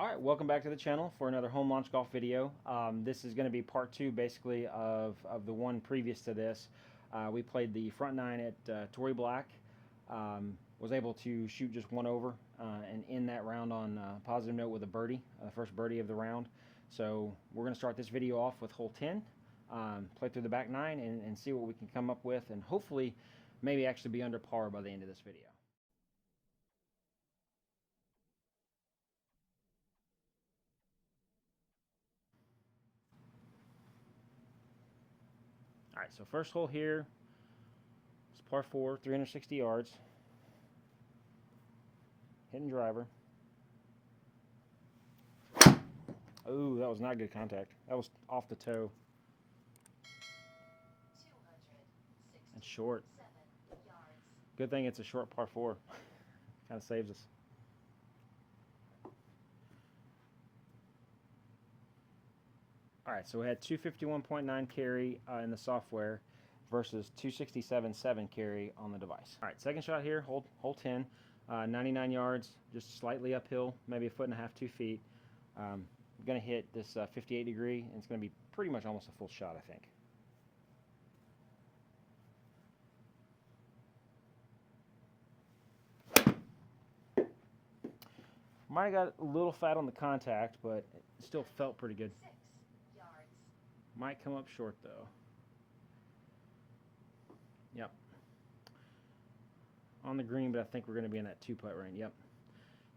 Alright, welcome back to the channel for another home launch golf video. This is going to be part two basically of the one previous to this. We played the front nine at Torrey Black. Was able to shoot just one over and end that round on a positive note with a birdie, the first birdie of the round. So we're going to start this video off with hole 10, play through the back nine and see what we can come up with, and hopefully maybe actually be under par by the end of this video. Alright, so first hole here, it's par 4, 360 yards. Hitting driver. Oh, that was not good contact. That was off the toe. And short. Good thing it's a short par 4. Kind of saves us. Alright, so we had 251.9 carry in the software versus 267.7 carry on the device. Alright, second shot here, hole 10, 99 yards, just slightly uphill, maybe a foot and a half, 2 feet. I'm going to hit this 58 degree, and it's going to be pretty much almost a full shot, I think. Might have got a little fat on the contact, but it still felt pretty good. Might come up short though. Yep. On the green, but I think we're going to be in that 2-putt range. Yep.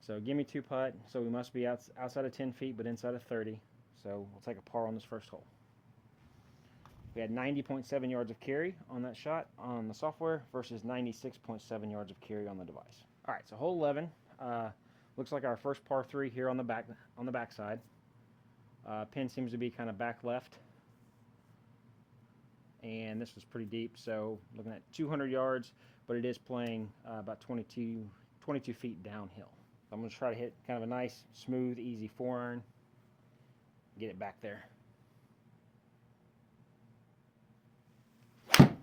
So give me 2-putt. So we must be outside of 10 feet, but inside of 30. So we'll take a par on this first hole. We had 90.7 yards of carry on that shot on the software versus 96.7 yards of carry on the device. All right. So hole 11 looks like our first par 3 here on the backside. Pin seems to be kind of back left. And this was pretty deep, so looking at 200 yards, but it is playing about 22 feet downhill. I'm going to try to hit kind of a nice, smooth, easy 4-iron, get it back there. Kind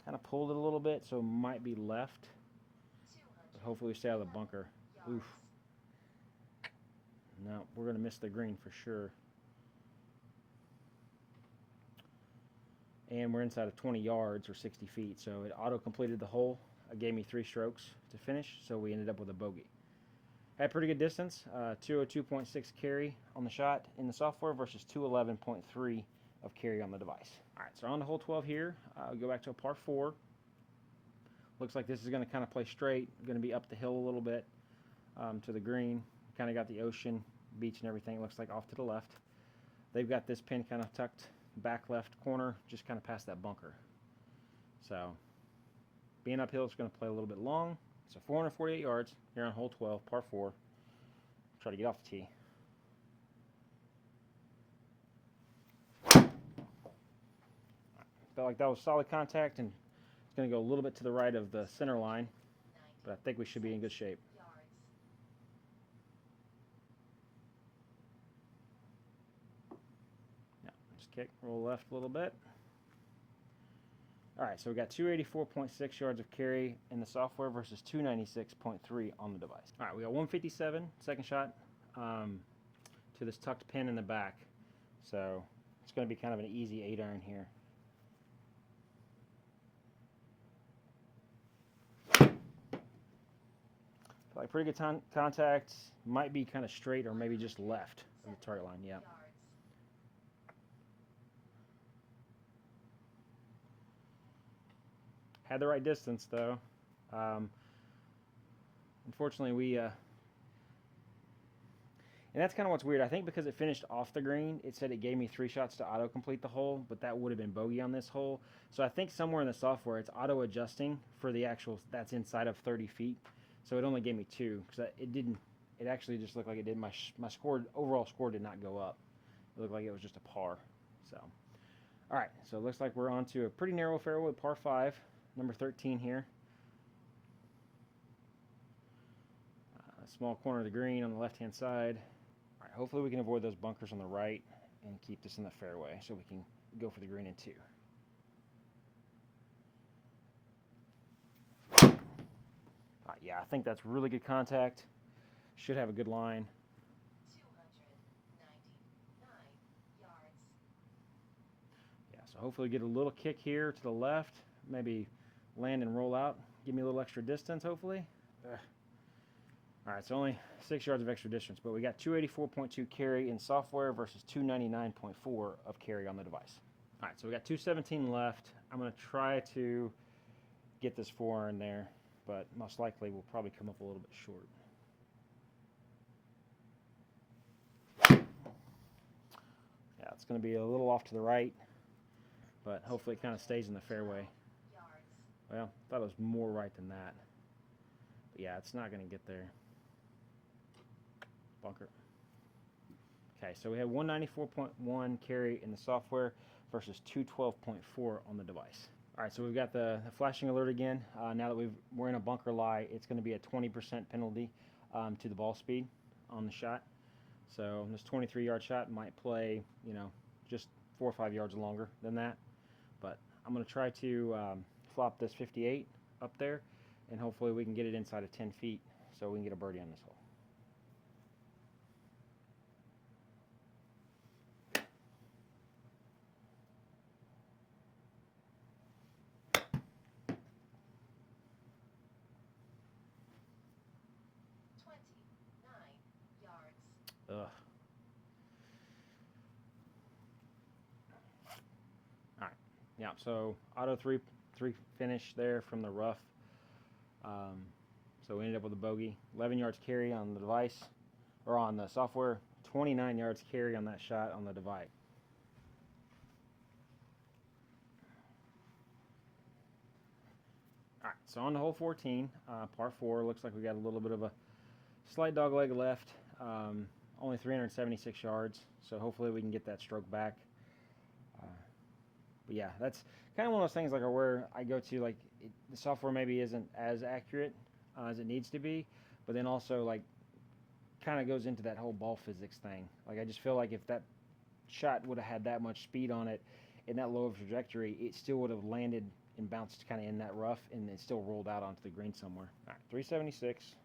of pulled it a little bit, so it might be left, but hopefully we stay out of the bunker. Oof. No, we're going to miss the green for sure. And we're inside of 20 yards or 60 feet, so it auto-completed the hole. It gave me 3 strokes to finish, so we ended up with a bogey. Had pretty good distance, 202.6 carry on the shot in the software versus 211.3 of carry on the device. All right, so on to hole 12 here. We go back to a par 4. Looks like this is going to kind of play straight, going to be up the hill a little bit to the green. Kind of got the ocean, beach and everything. It looks like off to the left. They've got this pin kind of tucked back left corner, just kind of past that bunker. So being uphill, it's going to play a little bit long. So 448 yards here on hole 12, par 4. Try to get off the tee. Felt like that was solid contact, and it's going to go a little bit to the right of the center line, but I think we should be in good shape. Kick, roll left a little bit. Alright, so we got 284.6 yards of carry in the software versus 296.3 on the device. Alright, we got 157, second shot to this tucked pin in the back. So it's going to be kind of an easy 8-iron here. Like pretty good contact, might be kind of straight or maybe just left of the target line. Yeah. Had the right distance though. Unfortunately and that's kind of what's weird. I think because it finished off the green, it said it gave me 3 shots to auto complete the hole, but that would have been bogey on this hole. So I think somewhere in the software it's auto adjusting for the actual that's inside of 30 feet. So it only gave me 2 because it actually just looked like it did. My overall score did not go up. It looked like it was just a par. So all right, so it looks like we're on to a pretty narrow fairway, par 5. Number 13 here. Small corner of the green on the left-hand side. All right, hopefully we can avoid those bunkers on the right and keep this in the fairway so we can go for the green in 2. Yeah, I think that's really good contact. Should have a good line. hopefully get a little kick here to the left, maybe land and roll out, give me a little extra distance, hopefully. All right, so only 6 yards of extra distance, but we got 284.2 carry in software versus 299.4 of carry on the device. All right, so we got 217 left. I'm going to try to get this 4 in there, but most likely we'll probably come up a little bit short. Yeah, it's going to be a little off to the right, but hopefully it kind of stays in the fairway. Well, I thought it was more right than that. But yeah, it's not going to get there. Bunker. Okay, so we have 194.1 carry in the software versus 212.4 on the device. All right, so we've got the flashing alert again. Now that we're in a bunker lie, it's going to be a 20% penalty to the ball speed on the shot. So this 23-yard shot might play, you know, just 4 or 5 yards longer than that. But I'm going to try to flop this 58 up there, and hopefully we can get it inside of 10 feet so we can get a birdie on this hole. Ugh. All right. Yeah. So auto three finish there from the rough. So we ended up with a bogey. 11 yards carry on the device, or on the software. 29 yards carry on that shot on the device. All right. So on to hole 14, par 4. Looks like we got a little bit of a slight dog leg left. Only 376 yards, so hopefully we can get that stroke back. But yeah, that's kind of one of those things like where I go to, like, the software maybe isn't as accurate as it needs to be, but then also, like, kind of goes into that whole ball physics thing. Like, I just feel like if that shot would have had that much speed on it in that low of trajectory, it still would have landed and bounced kind of in that rough, and it still rolled out onto the green somewhere. All right, 376.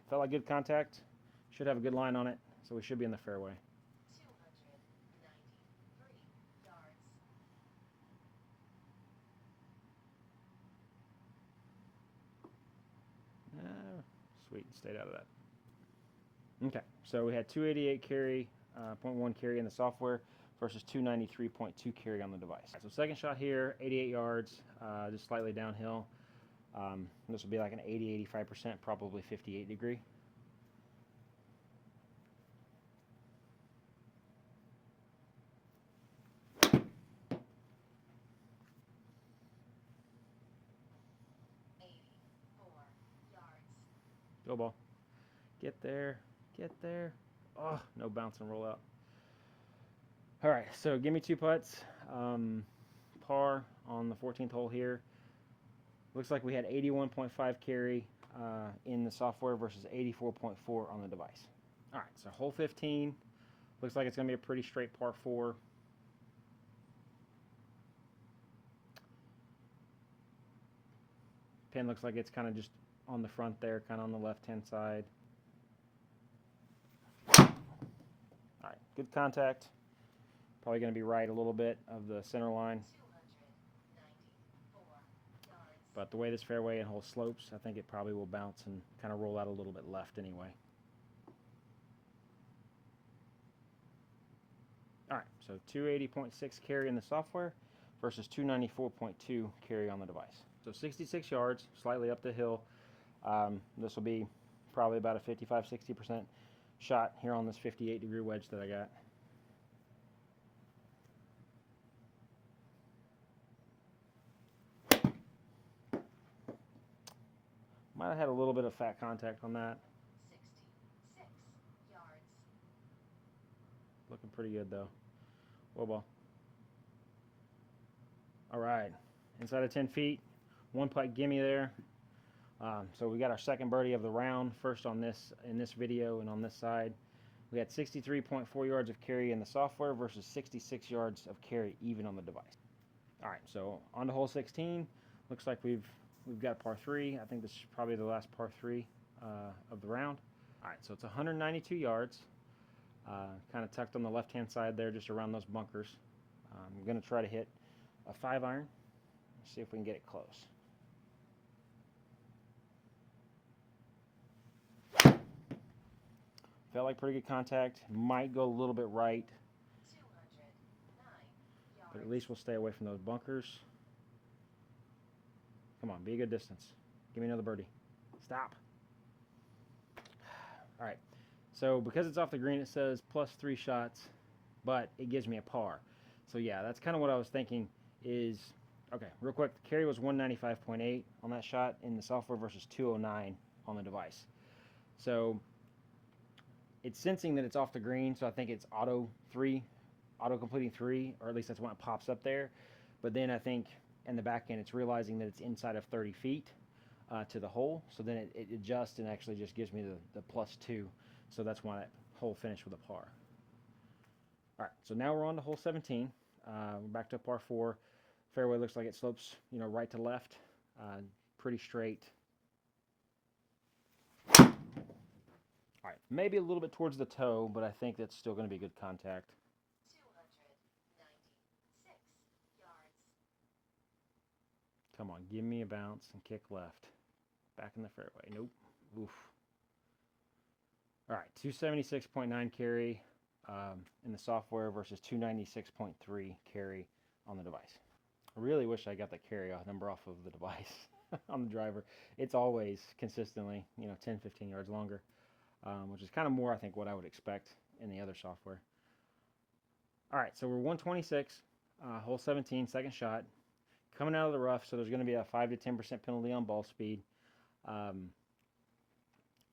Felt like good contact. Should have a good line on it, so we should be in the fairway. 293 yards. Sweet, stayed out of that. Okay, so we had 288 carry, 0.1 carry in the software versus 293.2 carry on the device. Right, so second shot here, 88 yards, just slightly downhill. This will be like an 80-85%, probably 58 degree. Go ball. Get there. Get there. Oh, no bounce and roll out. All right, so give me 2 putts. Par on the 14th hole here. Looks like we had 81.5 carry in the software versus 84.4 on the device. All right, so hole 15. Looks like it's going to be a pretty straight par 4. Pin looks like it's kind of just on the front there, kind of on the left-hand side. All right, good contact. Probably going to be right a little bit of the center line. But the way this fairway and hole slopes, I think it probably will bounce and kind of roll out a little bit left anyway. All right, so 280.6 carry in the software versus 294.2 carry on the device. So 66 yards, slightly up the hill. This will be probably about a 55-60% shot here on this 58-degree wedge that I got. Might have had a little bit of fat contact on that. 66 yards. Looking pretty good though. Whoa ball. All right, inside of 10 feet, 1 putt gimme there. So we got our second birdie of the round, first on this in this video and on this side. We had 63.4 yards of carry in the software versus 66 yards of carry even on the device. All right, so on to hole 16. Looks like we've got par 3. I think this is probably the last par 3 of the round. All right, so it's 192 yards, kind of tucked on the left-hand side there, just around those bunkers. I'm going to try to hit a 5-iron, see if we can get it close. Felt like pretty good contact. Might go a little bit right, 209 yards. but at least we'll stay away from those bunkers. Come on, be a good distance. Give me another birdie. Stop. All right, so because it's off the green, it says +3 shots, but it gives me a par. So yeah, that's kind of what I was thinking is, okay, real quick, the carry was 195.8 on that shot in the software versus 209 on the device. So it's sensing that it's off the green, so I think it's auto completing 3, or at least that's when it pops up there. But then I think in the back end, it's realizing that it's inside of 30 feet to the hole, so then it adjusts and actually just gives me the +2. So that's why that hole finished with a par. All right, so now we're on to hole 17. We're back to a par 4. Fairway looks like it slopes, right to left, pretty straight. All right, maybe a little bit towards the toe, but I think that's still going to be good contact. 296 yards. Come on, give me a bounce and kick left. Back in the fairway. Nope. Oof. All right, 276.9 carry in the software versus 296.3 carry on the device. I really wish I got the carry number off of the device on the driver. It's always consistently, 10, 15 yards longer, which is kind of more, I think, what I would expect in the other software. All right, so we're 126, hole 17, second shot. Coming out of the rough, so there's going to be a 5 to 10% penalty on ball speed. I'm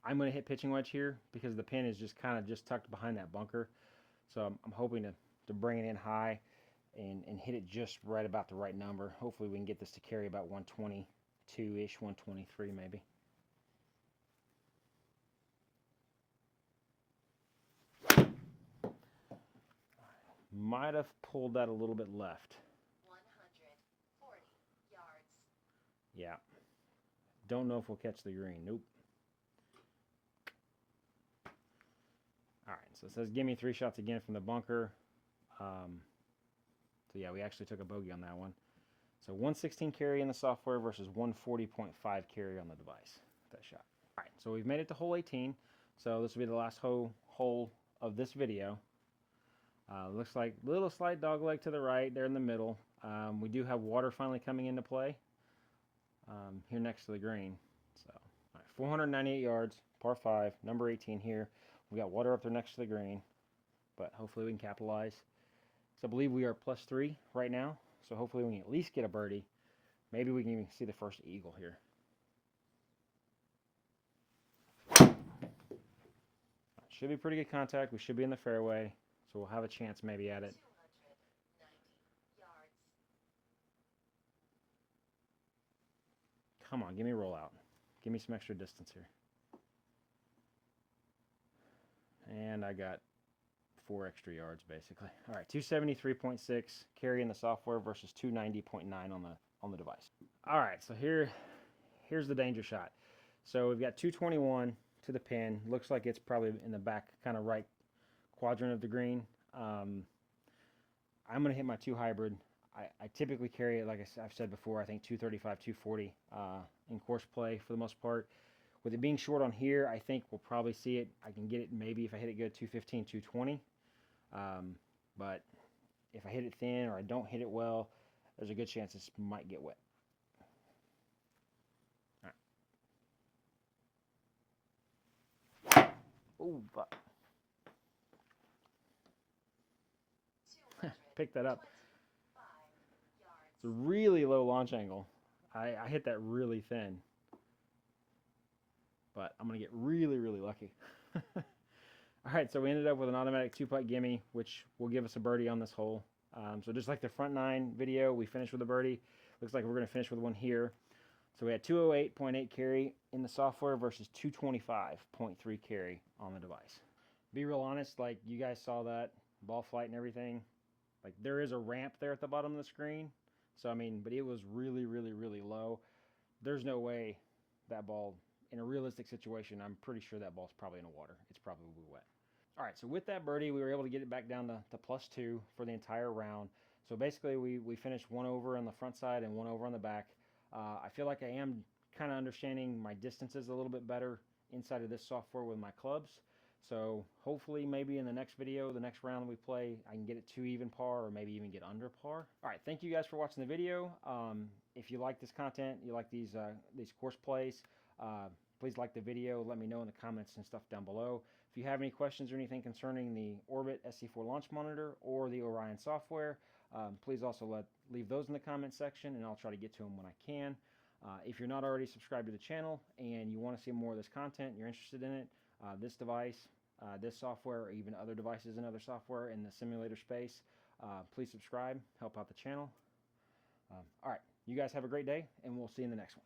going to hit pitching wedge here because the pin is just kind of tucked behind that bunker. So I'm hoping to bring it in high and hit it just right about the right number. Hopefully we can get this to carry about 122-ish, 123 maybe. Might have pulled that a little bit left. 140 yards. Yeah. Don't know if we'll catch the green. Nope. All right, so it says give me 3 shots again from the bunker. So yeah, we actually took a bogey on that one. So 116 carry in the software versus 140.5 carry on the device. That shot. All right, so we've made it to hole 18. So this will be the last hole of this video. Looks like a little slight dog leg to the right there in the middle. We do have water finally coming into play here next to the green. So all right, 498 yards, par 5, number 18 here. We got water up there next to the green, but hopefully we can capitalize. So I believe we are +3 right now, so hopefully we can at least get a birdie. Maybe we can even see the first eagle here. Should be pretty good contact. We should be in the fairway, so we'll have a chance maybe at it. 290 yards. Come on, give me a rollout. Give me some extra distance here. And I got 4 extra yards basically. All right, 273.6 carry in the software versus 290.9 on the device. All right, so here's the danger shot. So we've got 221 to the pin. Looks like it's probably in the back kind of right quadrant of the green. I'm going to hit my 2 hybrid. I typically carry it, like I've said before, I think 235, 240 in course play for the most part. With it being short on here, I think we'll probably see it. I can get it maybe if I hit it good, 215, 220. But if I hit it thin or I don't hit it well, there's a good chance this might get wet. All right. Oh, fuck. Pick that up. It's a really low launch angle. I hit that really thin. But I'm going to get really, really lucky. All right, so we ended up with an automatic 2-putt gimme, which will give us a birdie on this hole. So just like the front 9 video, we finished with a birdie. Looks like we're going to finish with one here. So we had 208.8 carry in the software versus 225.3 carry on the device. Be real honest, like you guys saw that ball flight and everything. Like there is a ramp there at the bottom of the screen. So I mean, but it was really, really, really low. There's no way that ball in a realistic situation, I'm pretty sure that ball's probably in the water. It's probably wet. All right, so with that birdie, we were able to get it back down to +2 for the entire round. So basically, we finished 1 over on the front side and 1 over on the back. I feel like I am kind of understanding my distances a little bit better inside of this software with my clubs. So hopefully maybe in the next video, the next round we play, I can get it to even par or maybe even get under par. All right, thank you guys for watching the video. If you like this content, you like these course plays, please like the video. Let me know in the comments and stuff down below. If you have any questions or anything concerning the Orbit SC4 launch monitor or the Orion software, please also leave those in the comment section, and I'll try to get to them when I can. If you're not already subscribed to the channel and you want to see more of this content, you're interested in it, this device, this software, or even other devices and other software in the simulator space, please subscribe, help out the channel. All right, you guys have a great day, and we'll see you in the next one.